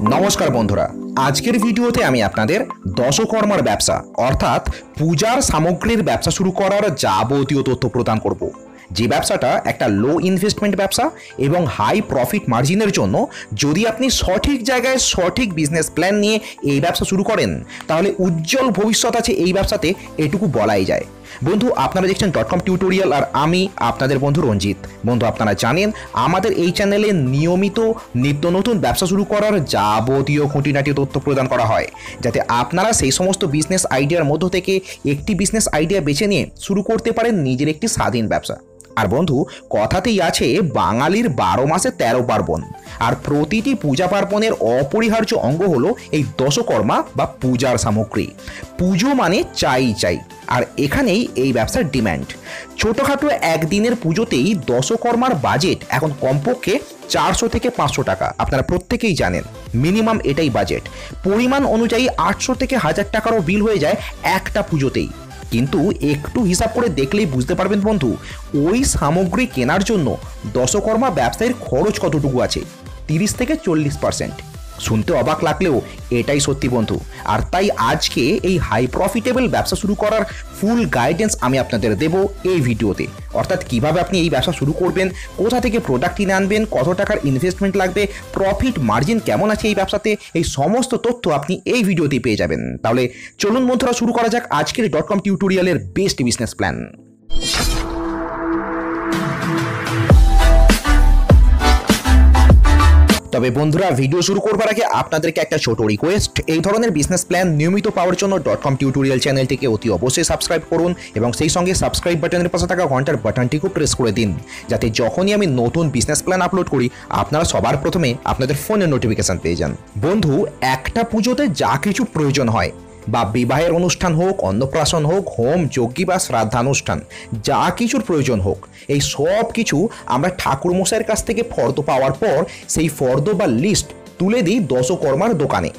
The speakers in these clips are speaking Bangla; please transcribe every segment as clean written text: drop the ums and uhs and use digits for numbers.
नमस्कार बंधुरा आजकेर भिडियोते आमी आपनादेर दशकर्मार व्यवसा अर्थात पूजार सामग्रीर व्यवसा शुरू करार जाबतीय तथ्य प्रदान करब। যে ব্যবসাটা একটা লো ইনভেস্টমেন্ট ব্যবসা এবং হাই প্রফিট মার্জিনের জন্য যদি আপনি সঠিক জায়গায় সঠিক বিজনেস প্ল্যান নিয়ে এই ব্যবসা শুরু করেন তাহলে উজ্জ্বল ভবিষ্যৎ আছে এই ব্যবসাতে, এটুকু বলাই যায়। বন্ধু আপনারা দেখছেন .com টিউটোরিয়াল আর আমি আপনাদের বন্ধু রঞ্জিত। বন্ধু আপনারা জানেন আমাদের এই চ্যানেলে নিয়মিত নিত্য নতুন ব্যবসা শুরু করার যাবতীয় খুঁটিনাটি তথ্য প্রদান করা হয়, যাতে আপনারা সেই সমস্ত বিজনেস আইডিয়ার মধ্য থেকে একটি বিজনেস আইডিয়া বেছে নিয়ে শুরু করতে পারেন নিজের একটি স্বাধীন ব্যবসা। আর বন্ধু কথাতেই আছে বাঙালির 12 মাসে 13 পার্বণ, আর প্রতিটি পূজা পার্বণের অপরিহার্য অঙ্গ হলো এই দশকর্মা বা পূজার সামগ্রী। পুজো মানে চাই চাই, আর এখানেই এই ব্যবসার ডিম্যান্ড। ছোটোখাটো একদিনের পুজোতেই দশকর্মার বাজেট এখন কমপক্ষে 400 থেকে 500 টাকা, আপনারা প্রত্যেকেই জানেন মিনিমাম এটাই বাজেট। পরিমাণ অনুযায়ী 800 থেকে 1000 টাকারও বিল হয়ে যায় একটা পুজোতেই। কিন্তু একটু হিসাব করে দেখলেই বুঝতে পারবেন বন্ধু, ওই সামগ্রী কেনার জন্য দশকর্মা ব্যবসায়ীর খরচ কতটুকু আছে, 30 থেকে 40%। শুনতে অবাক লাগলেও এটাই সত্যি বন্ধু। আর তাই আজকে এই হাই প্রফিটেবল ব্যবসা শুরু করার ফুল গাইডেন্স আমি আপনাদের দেব এই ভিডিওতে। অর্থাৎ কিভাবে আপনি এই ব্যবসা শুরু করবেন, কোথা থেকে প্রোডাক্ট কিনে আনবেন, কত টাকার ইনভেস্টমেন্ট লাগবে, প্রফিট মার্জিন কেমন আছে এই ব্যবসাতে, এই সমস্ত তথ্য আপনি এই ভিডিওতে পেয়ে যাবেন। তাহলে চলুন বন্ধুরা শুরু করা যাক আজকের .com টিউটোরিয়ালের বেস্ট বিজনেস প্ল্যান। তবে বন্ধুরা ভিডিও শুরু করবার আগে আপনাদেরকে একটা ছোট রিকোয়েস্ট, এই ধরনের বিজনেস প্ল্যান নিয়মিত পাওয়ার জন্য .com টিউটোরিয়াল চ্যানেলটিকে অতি অবশ্যই সাবস্ক্রাইব করুন এবং সেই সঙ্গে সাবস্ক্রাইব বাটনের পাশে থাকা ঘন্টার বাটনটিকেও প্রেস করে দিন, যাতে যখনই আমি নতুন বিজনেস প্ল্যান আপলোড করি আপনারা সবার প্রথমে আপনাদের ফোনে নোটিফিকেশন পেয়ে যান। বন্ধু একটা পুজোতে যা কিছু প্রয়োজন হয়, বা বিবাহের অনুষ্ঠান হোক, অন্নপ্রাশন হোক, হোম যজ্ঞ বা শ্রাদ্ধানুষ্ঠান, যা কিছুর প্রয়োজন হোক, এই সব কিছু আমরা ঠাকুরমশাইয়ের কাছ থেকে ফর্দ পাওয়ার পর সেই ফর্দ বা লিস্ট তুলে দিই দশকর্মার দোকানে।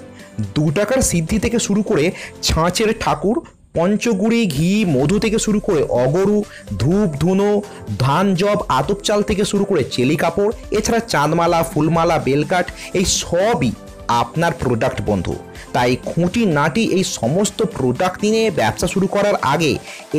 2 টাকার সিদ্ধি থেকে শুরু করে ছাঁচের ঠাকুর, পঞ্চগুড়ি ঘি মধু থেকে শুরু করে অগরু, ধূপ ধুনো, ধান জব আতপ চাল থেকে শুরু করে চেলি কাপড়, এছাড়া চাঁদমালা, ফুলমালা, বেলকাঠ, এই সবই আপনার প্রোডাক্ট বন্ধু। তাই খুঁটি নাটি এই সমস্ত প্রোডাক্ট নিয়ে ব্যবসা শুরু করার আগে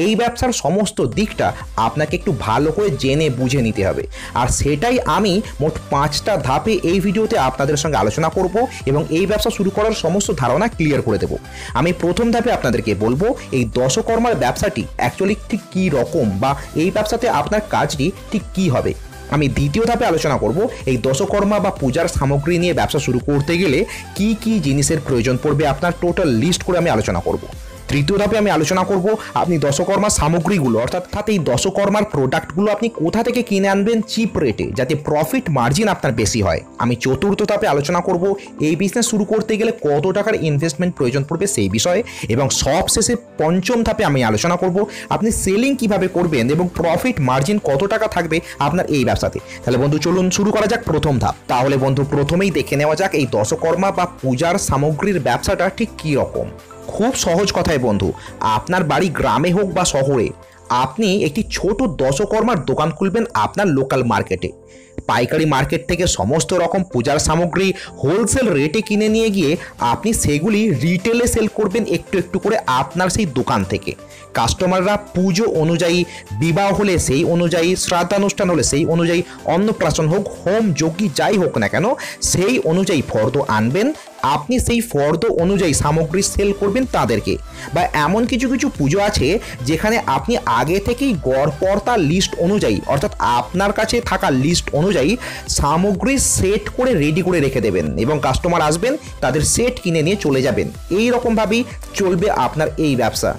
এই ব্যবসার সমস্ত দিকটা আপনাকে একটু ভালো করে জেনে বুঝে নিতে হবে। আর সেটাই আমি মোট 5টা ধাপে এই ভিডিওতে আপনাদের সঙ্গে আলোচনা করব এবং এই ব্যবসা শুরু করার সমস্ত ধারণা ক্লিয়ার করে দেব। আমি প্রথম ধাপে আপনাদেরকে বলবো এই দশকর্মার ব্যবসাটি অ্যাকচুয়ালি ঠিক কী রকম, বা এই ব্যবসাতে আপনার কাজটি ঠিক কী হবে। আমি দ্বিতীয় ধাপে আলোচনা করব এই দশকর্মা বা পূজার সামগ্রী নিয়ে ব্যবসা শুরু করতে গেলে কি কি জিনিসের প্রয়োজন পড়বে, আপনার টোটাল লিস্ট করে আমি আলোচনা করব। তৃতীয় ধাপে আমি আলোচনা করব আপনি দশকর্মার সামগ্রীগুলো অর্থাৎ এই দশকর্মার প্রোডাক্টগুলো আপনি কোথা থেকে কিনে আনবেন চিপ রেটে, যাতে প্রফিট মার্জিন আপনার বেশি হয়। আমি চতুর্থ ধাপে আলোচনা করব এই বিজনেস শুরু করতে গেলে কত টাকার ইনভেস্টমেন্ট প্রয়োজন পড়বে সেই বিষয়ে, এবং সবশেষে পঞ্চম ধাপে আমি আলোচনা করব আপনি সেলিং কিভাবে করবেন এবং প্রফিট মার্জিন কত টাকা থাকবে আপনার এই ব্যবসাতে। তাহলে বন্ধু চলুন শুরু করা যাক প্রথম ধাপ। তাহলে বন্ধু প্রথমেই দেখে নেওয়া যাক এই দশকর্মা বা পূজার সামগ্রীর ব্যবসাটা ঠিক কী রকম। খুব সহজ কথায় বন্ধু, আপনার বাড়ি গ্রামে হোক বা শহরে, আপনি একটি ছোট দশকর্মার দোকান খুলবেন আপনার লোকাল মার্কেটে। পাইকারি মার্কেট থেকে সমস্ত রকম পূজার সামগ্রী হোলসেল রেটে কিনে নিয়ে গিয়ে আপনি সেগুলি রিটেলে সেল করবেন একটু একটু করে আপনার সেই দোকান থেকে। কাস্টমাররা পুজো অনুযায়ী, বিবাহ হলে সেই অনুযায়ী, শ্রাদ্ধানুষ্ঠান হলে সেই অনুযায়ী, অন্নপ্রাশন হোক, হোম যজ্ঞ যাই হোক না কেন সেই অনুযায়ী ফর্দ আনবেন, আপনি সেই ফর্দ অনুযায়ী সামগ্রী সেল করবেন তাদেরকে। বা এমন কিছু কিছু পুজো আছে যেখানে আপনি আগে থেকেই গড়পড়তা লিস্ট অনুযায়ী, অর্থাৎ আপনার কাছে থাকা লিস্ট অনুযায়ী সামগ্রী সেট করে রেডি করে রেখে দেবেন এবং কাস্টমার আসবেন তাদের সেট কিনে নিয়ে চলে যাবেন। এই রকমভাবেই চলবে আপনার এই ব্যবসা।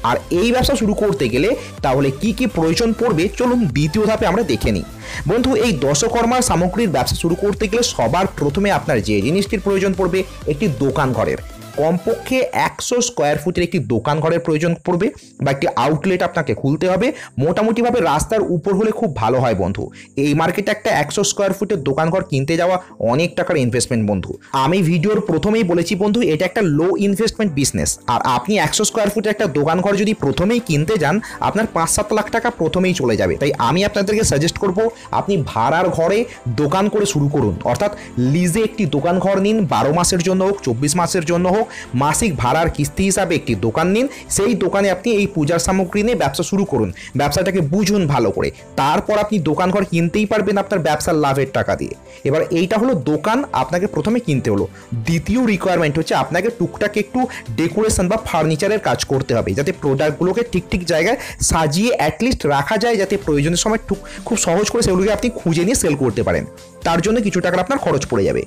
আর এই ব্যবসা শুরু করতে গেলে তাহলে কি কি প্রয়োজন পড়বে চলুন দ্বিতীয় ধাপে আমরা দেখে নিই। বন্ধু এই দশকর্মার সামগ্রীর ব্যবসা শুরু করতে গেলে সবার প্রথমে আপনার যে জিনিসটির প্রয়োজন পড়বে একটি দোকান ঘরের। কমপক্ষে 100 স্কোয়ার ফুটের একটি দোকান ঘরের প্রয়োজন পড়বে বা একটি আউটলেট আপনাকে খুলতে হবে। মোটামুটিভাবে রাস্তার উপর হলে খুব ভালো হয় বন্ধু। এই মার্কেটে একটা 100 স্কোয়ার ফুটের দোকান ঘর কিনতে যাওয়া অনেক টাকার ইনভেস্টমেন্ট বন্ধু। আমি ভিডিওর প্রথমেই বলেছি বন্ধু, এটা একটা লো ইনভেস্টমেন্ট বিজনেস। আর আপনি 100 স্কোয়ার ফুটের একটা দোকান ঘর যদি প্রথমেই কিনতে যান, আপনার 5-7 লাখ টাকা প্রথমেই চলে যাবে। তাই আমি আপনাদেরকে সাজেস্ট করব আপনি ভাড়ার ঘরে দোকান করে শুরু করুন, অর্থাৎ লিজে একটি দোকান ঘর নিন। 12 মাসের জন্য হোক, 24 মাসের জন্য হোক, মাসিক ভাড়ার কিস্তি হিসাবে একটি দোকান নিন। সেই দোকানে আপনি এই পূজার সামগ্রী নিয়ে ব্যবসা শুরু করুন। ব্যবসাটাকে বুঝুন ভালো করে, তারপর আপনি দোকান ঘর কিনতেই পারবেন আপনার ব্যবসার লাভের টাকা দিয়ে। এবার এইটা হলো দোকান, আপনাকে প্রথমে কিনতে হলো। দ্বিতীয় রিকোয়ারমেন্ট হচ্ছে আপনাকে টুকটাক একটু ডেকোরেশন বা ফার্নিচারের কাজ করতে হবে, যাতে প্রোডাক্টগুলোকে ঠিক ঠিক জায়গায় সাজিয়ে অ্যাটলিস্ট রাখা যায়, যাতে প্রয়োজনের সময় খুব সহজ করে সেগুলোকে আপনি খুঁজে নিয়ে সেল করতে পারেন। তার জন্য কিছু টাকা আপনার খরচ পড়ে যাবে।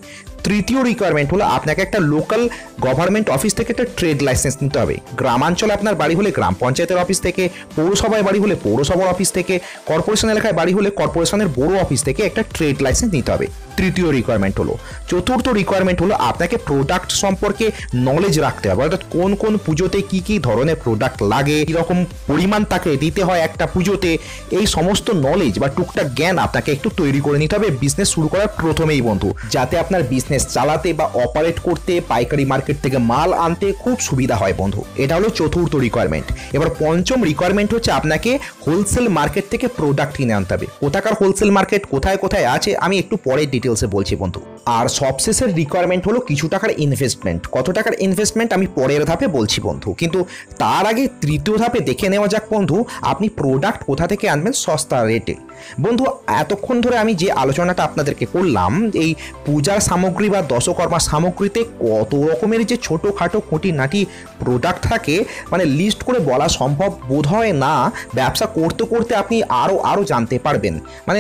তৃতীয় রিকোয়ারমেন্ট হলো আপনাকে একটা লোকাল গভর্নমেন্ট অফিস থেকে একটা ট্রেড লাইসেন্স নিতে হবে। গ্রামাঞ্চলে আপনার বাড়ি হলে গ্রাম পঞ্চায়েতের অফিস থেকে, পৌরসভায় বাড়ি হলে পৌরসভার অফিস থেকে, কর্পোরেশন এলাকায় বাড়ি হলে কর্পোরেশনের বড় অফিস থেকে একটা ট্রেড লাইসেন্স নিতে হবে। তৃতীয় রিকোয়ারমেন্ট হলো। চতুর্থ রিকোয়ারমেন্ট হলো আপনাকে প্রোডাক্ট সম্পর্কে নলেজ রাখতে হবে, অর্থাৎ কোন কোন পুজোতে কি কি ধরনের প্রোডাক্ট লাগে, কীরকম পরিমাণ তাকে দিতে হয় একটা পুজোতে, এই সমস্ত নলেজ বা টুকটাক জ্ঞান আপনাকে একটু তৈরি করে নিতে হবে বিজনেস শুরু করার প্রথমেই বন্ধু, যাতে আপনার বিজনেস চালাতে বা অপারেট করতে, পাইকারি মার্কেট থেকে মাল আনতে খুব সুবিধা হয় বন্ধু। এটা হলো চতুর্থ রিকোয়ারমেন্ট। এবার পঞ্চম রিকোয়ারমেন্ট হচ্ছে আপনাকে হোলসেল মার্কেট থেকে প্রোডাক্ট কিনে আনতে হবে। কোথাকার হোলসেল মার্কেট, কোথায় কোথায় আছে, আমি একটু পরে ডিটেলসে বলছি বন্ধু। আর সবশেষের রিকোয়ারমেন্ট হলো কিছু টাকার ইনভেস্টমেন্ট। কত টাকার ইনভেস্টমেন্ট আমি পরের ধাপে বলছি বন্ধু, কিন্তু তার আগে তৃতীয় ধাপে দেখে নেওয়া যাক বন্ধু আপনি প্রোডাক্ট কোথা থেকে আনবেন সস্তা রেটে। বন্ধু এতক্ষণ ধরে আমি যে আলোচনাটা আপনাদেরকে করলাম, এই পূজার সামগ্রী বা দশকর্মা সামগ্রীতে কত রকমের যে ছোটোখাটো খুঁটিনাটি প্রোডাক্ট থাকে, মানে লিস্ট করে বলা সম্ভব বোধ হয় না। ব্যবসা করতে করতে আপনি আরও জানতে পারবেন। মানে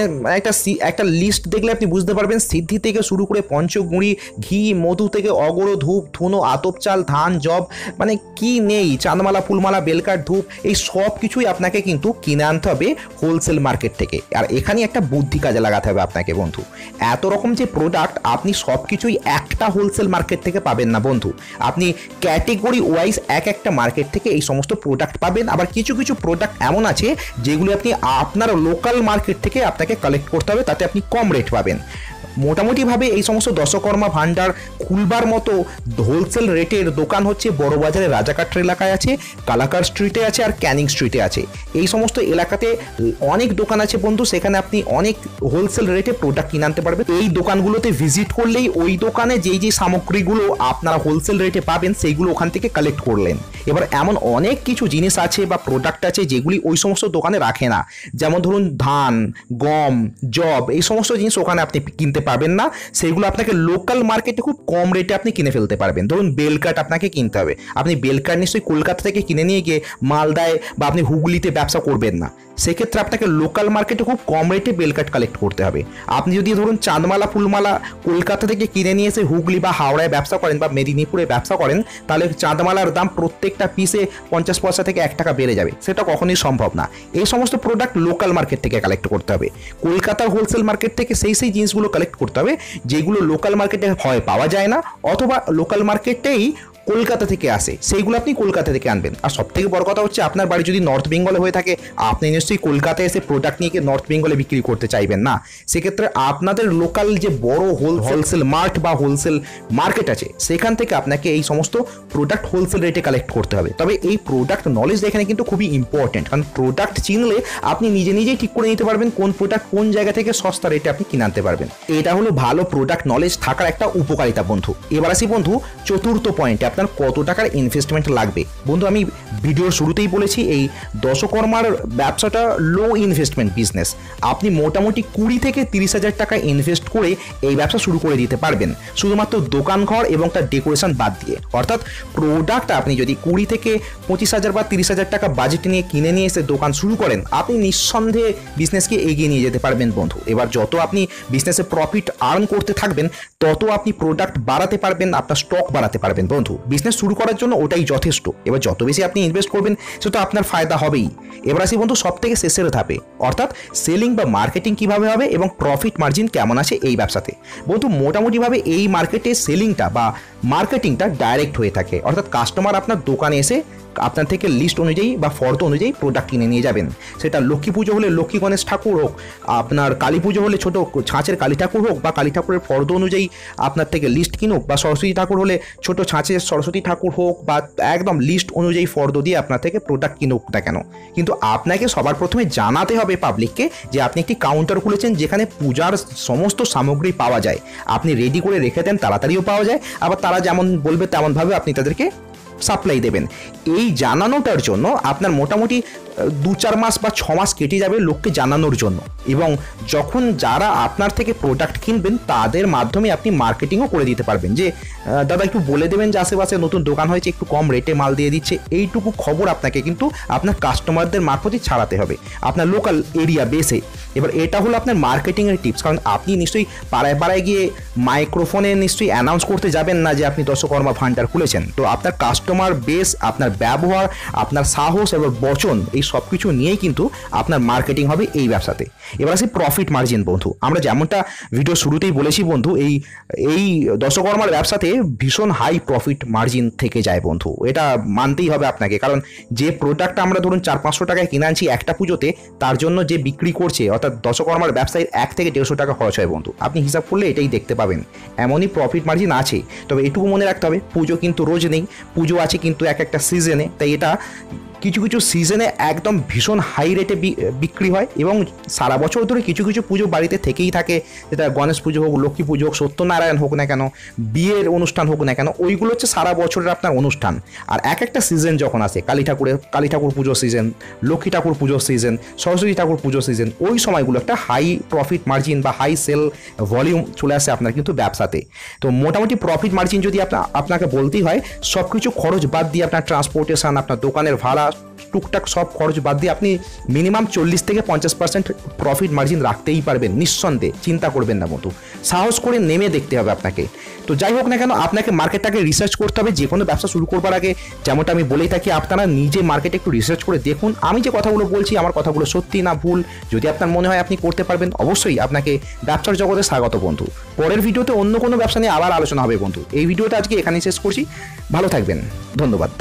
একটা লিস্ট দেখলে আপনি বুঝতে পারবেন, সিদ্ধি থেকে শুরু করে পঞ্চগুঁড়ি, ঘি, মধু থেকে অগরো, ধূপ, ধুনো, আতপ চাল, ধান, জব, মানে কি নেই, চাঁদমালা, ফুলমালা, বেলকাঠ, ধূপ, এই সব কিছুই আপনাকে কিন্তু কিনে আনতে হবে হোলসেল মার্কেট থেকে। আর এখানে একটা বুদ্ধি কাজে লাগাতে হবে আপনাকে বন্ধু। এত রকম যে প্রোডাক্ট, আপনি সব কিছুই একটা হোলসেল মার্কেট থেকে পাবেন না বন্ধু। আপনি ক্যাটেগরি ওয়াইজ একটা মার্কেট থেকে এই সমস্ত প্রোডাক্ট পাবেন। আবার কিছু কিছু প্রোডাক্ট এমন আছে যেগুলি আপনি আপনার লোকাল মার্কেট থেকে আপনাকে কালেক্ট করতে হবে, তাতে আপনি কম রেট পাবেন। মোটামুটিভাবে এই সমস্ত দশকর্মা ভাণ্ডার খুলবার মতো হোলসেল রেটের দোকান হচ্ছে বড়বাজারে রাজাকাট্র এলাকায় আছে, কালাকার স্ট্রিটে আছে, আর ক্যানিং স্ট্রিটে আছে। এই সমস্ত এলাকাতে অনেক দোকান আছে বন্ধু, সেখানে আপনি অনেক হোলসেল রেটে প্রোডাক্ট কিনে আনতে পারবেন। এই দোকানগুলোতে ভিজিট করলেই ওই দোকানে যেই যে সামগ্রীগুলো আপনারা হোলসেল রেটে পাবেন সেইগুলো ওখান থেকে কালেক্ট করলেন। এবার এমন অনেক কিছু জিনিস আছে বা প্রোডাক্ট আছে যেগুলি ওই সমস্ত দোকানে রাখে না, যেমন ধরুন ধান, গম, জব, এই সমস্ত জিনিস ওখানে আপনি কিনতে পারবেন না। সেইগুলো আপনাকে লোকাল মার্কেটে খুব কম রেটে আপনি কিনে ফেলতে পারবেন। ধরুন বেলকাঠ আপনাকে কিনতে হবে, আপনি বেলকাঠ নিশ্চয়ই কলকাতা থেকে কিনে নিয়ে গিয়ে মালদায় বা আপনি হুগলিতে ব্যবসা করবেন না। সেক্ষেত্রে আপনাকে লোকাল মার্কেটে খুব কম রেটে বেলকাঠ কালেক্ট করতে হবে। আপনি যদি ধরুন চাঁদমালা, ফুলমালা কলকাতা থেকে কিনে নিয়ে এসে হুগলি বা হাওড়ায় ব্যবসা করেন বা মেদিনীপুরে ব্যবসা করেন, তাহলে চাঁদমালার দাম প্রত্যেকটা পিসে 50 পয়সা থেকে 1 টাকা বেড়ে যাবে। সেটা কখনোই সম্ভব না। এই সমস্ত প্রোডাক্ট লোকাল মার্কেট থেকে কালেক্ট করতে হবে। কলকাতার হোলসেল মার্কেট থেকে সেই জিনিসগুলো কালেক্ট করতে হবে যেগুলো লোকাল মার্কেটে হয় পাওয়া যায় না, অথবা লোকাল মার্কেটেই কলকাতা থেকে আসে, সেইগুলো আপনি কলকাতা থেকে আনবেন। আর সব থেকে বড় কথা হচ্ছে, আপনার বাড়ি যদি নর্থ বেঙ্গলে হয়ে থাকে, আপনি নিশ্চয়ই কলকাতায় এসে প্রোডাক্ট নিয়ে নর্থ বেঙ্গলে বিক্রি করতে চাইবেন না। সেক্ষেত্রে আপনাদের লোকাল যে বড় হোলসেল মার্ট বা হোলসেল মার্কেট আছে, সেখান থেকে আপনাকে এই সমস্ত প্রোডাক্ট হোলসেল রেটে কালেক্ট করতে হবে। তবে এই প্রোডাক্ট নলেজ এখানে কিন্তু খুবই ইম্পর্টেন্ট, কারণ প্রোডাক্ট চিনলে আপনি নিজেই ঠিক করে নিতে পারবেন কোন প্রোডাক্ট কোন জায়গা থেকে সস্তা রেটে আপনি কিনে আনতে পারবেন। এটা হলো ভালো প্রোডাক্ট নলেজ থাকার একটা উপকারিতা বন্ধু। এবার আসি বন্ধু চতুর্থ পয়েন্টে, আপনার কত টাকার ইনভেস্টমেন্ট লাগবে। বন্ধু আমি ভিডিওর শুরুতেই বলেছি, এই দশকর্মার ব্যবসাটা লো ইনভেস্টমেন্ট বিজনেস। আপনি মোটামুটি 20 থেকে 30 হাজার টাকা ইনভেস্ট করে এই ব্যবসা শুরু করে দিতে পারবেন, শুধুমাত্র দোকান ঘর এবং তার ডেকোরেশন বাদ দিয়ে। অর্থাৎ প্রোডাক্ট আপনি যদি 20 থেকে 25 হাজার বা 30 হাজার টাকা বাজেট নিয়ে কিনে নিয়ে এসে দোকান শুরু করেন, আপনি নিঃসন্দেহে বিজনেসকে এগিয়ে নিয়ে যেতে পারবেন বন্ধু। এবার যত আপনি বিজনেসে প্রফিট আর্ন করতে থাকবেন, তত আপনি প্রোডাক্ট বাড়াতে পারবেন, আপনার স্টক বাড়াতে পারবেন বন্ধু। বিজনেস শুরু করার জন্য ওটাই যথেষ্ট। এবার যত বেশি আপনি ইনভেস্ট করবেন সে তো আপনার ফায়দা হবেই। এবার আসি বন্ধু সব থেকে শেষের ধাপে, অর্থাৎ সেলিং বা মার্কেটিং কীভাবে হবে এবং প্রফিট মার্জিন কেমন আছে এই ব্যবসাতে। বন্ধু মোটামুটিভাবে এই মার্কেটে সেলিংটা বা মার্কেটিংটা ডাইরেক্ট হয়ে থাকে, অর্থাৎ কাস্টমার আপনার দোকানে এসে আপনার থেকে লিস্ট অনুযায়ী বা ফর্দ অনুযায়ী প্রোডাক্ট কিনে নিয়ে যাবেন। সেটা লক্ষ্মী পুজো হলে লক্ষ্মী গণেশ ঠাকুর হোক, আপনার কালী পুজো হলে ছোটো ছাঁচের কালী ঠাকুর হোক বা কালী ঠাকুরের ফর্দ অনুযায়ী আপনার থেকে লিস্ট কিনুক, বা সরস্বতী ঠাকুর হলে ছোটো ছাঁচের সরস্বতী ঠাকুর হোক, বা একদম লিস্ট অনুযায়ী ফর্দ দিয়ে আপনার থেকে প্রোডাক্ট কিনুক না কেন, কিন্তু আপনাকে সবার প্রথমে জানাতে হবে পাবলিককে যে আপনি একটি কাউন্টার খুলেছেন যেখানে পূজার সমস্ত সামগ্রী পাওয়া যায়। আপনি রেডি করে রেখে দেন, তাড়াতাড়িও পাওয়া যায়, আবার তারা যেমন বলবে তেমনভাবে আপনি তাদেরকে সাপ্লাই দেবেন। এই জানানোটার জন্য আপনার মোটামুটি 2-4 মাস বা 6 মাস কেটে যাবে লোককে জানানোর জন্য, এবং যখন যারা আপনার থেকে প্রোডাক্ট কিনবেন তাদের মাধ্যমে আপনি মার্কেটিংও করে দিতে পারবেন যে দাদা একটু বলে দেবেন যে আশেপাশে নতুন দোকান হয়েছে, একটু কম রেটে মাল দিয়ে দিচ্ছে। এইটুকু খবর আপনাকে কিন্তু আপনার কাস্টমারদের মারফতই ছাড়াতে হবে আপনার লোকাল এরিয়া বেসে। এবার এটা হলো আপনার মার্কেটিংয়ের টিপস, কারণ আপনি নিশ্চয়ই পাড়ায় পাড়ায় গিয়ে মাইক্রোফোনে নিশ্চয়ই অ্যানাউন্স করতে যাবেন না যে আপনি দশকর্মা ভান্ডার খুলেছেন। তো আপনার কাস্টমার বেস, আপনার ব্যবহার, আপনার সাহস এবং বচন, এই সব কিছু নিয়েই কিন্তু আপনার মার্কেটিং হবে এই ব্যবসাতে। এবার আসি প্রফিট মার্জিন বন্ধু। আমরা যেমনটা ভিডিও শুরুতেই বলেছি বন্ধু, এই দশকর্মার ব্যবসাতে ভীষণ হাই প্রফিট মার্জিন থেকে যায় বন্ধু, এটা মানতেই হবে আপনাকে। কারণ যে প্রোডাক্ট আমরা ধরুন 400-500 টাকায় কিনে আনছি একটা পুজোতে, তার জন্য যে বিক্রি করছে অর্থাৎ দশকর্মার ব্যবসায় 1 থেকে 150 টাকা খরচ হয় বন্ধু। আপনি হিসাব করলে এটাই দেখতে পাবেন, এমনই প্রফিট মার্জিন আছে। তবে এটুকু মনে রাখতে হবে, পুজো কিন্তু রোজ নেই, পুজো আছে কিন্তু একটা সিজনে। তাই এটা কিছু কিছু সিজনে একদম ভীষণ হাই রেটে বিক্রি হয়, এবং সারা বছর ধরে কিছু কিছু পুজো বাড়িতে থেকেই থাকে, যেটা গণেশ পুজো হোক, লক্ষ্মী পুজো হোক, সত্যনারায়ণ হোক না কেন, বিয়ের অনুষ্ঠান হোক না কেন, ওইগুলো হচ্ছে সারা বছরের আপনার অনুষ্ঠান। আর একটা সিজন যখন আসে, কালী ঠাকুর পুজো সিজন, লক্ষ্মী ঠাকুর পুজো সিজন, সরস্বতী ঠাকুর পুজো সিজন, ওই সময়গুলো একটা হাই প্রফিট মার্জিন বা হাই সেল ভলিউম চলে আসে আপনার কিন্তু ব্যবসাতে। তো মোটামুটি প্রফিট মার্জিন যদি আপনাকে বলতেই হয়, সব কিছু খরচ বাদ দিয়ে, আপনার ট্রান্সপোর্টেশন, আপনার দোকানের ভাড়া, টুকটাক সব খরচ বাদ দিয়ে আপনি মিনিমাম 40 থেকে 50% প্রফিট মার্জিন রাখতেই পারবেন নিঃসন্দেহে, চিন্তা করবেন না বন্ধু। সাহস করে নেমে দেখতে হবে আপনাকে। তো যাই হোক না কেন, আপনাকে মার্কেটটাকে রিসার্চ করতে হবে। যে কোনো ব্যবসা শুরু করবার আগে যেমনটা আমি বলেই থাকি, আপনারা নিজে মার্কেটে একটু রিসার্চ করে দেখুন আমি যে কথাগুলো বলছি আমার কথাগুলো সত্যি না ভুল। যদি আপনার মনে হয় আপনি করতে পারবেন, অবশ্যই আপনাকে ব্যবসার জগতে স্বাগত বন্ধু। পরের ভিডিওতে অন্য কোনো ব্যবসা নিয়ে আবার আলোচনা হবে বন্ধু। এই ভিডিওটা আজকে এখানেই শেষ করছি, ভালো থাকবেন, ধন্যবাদ।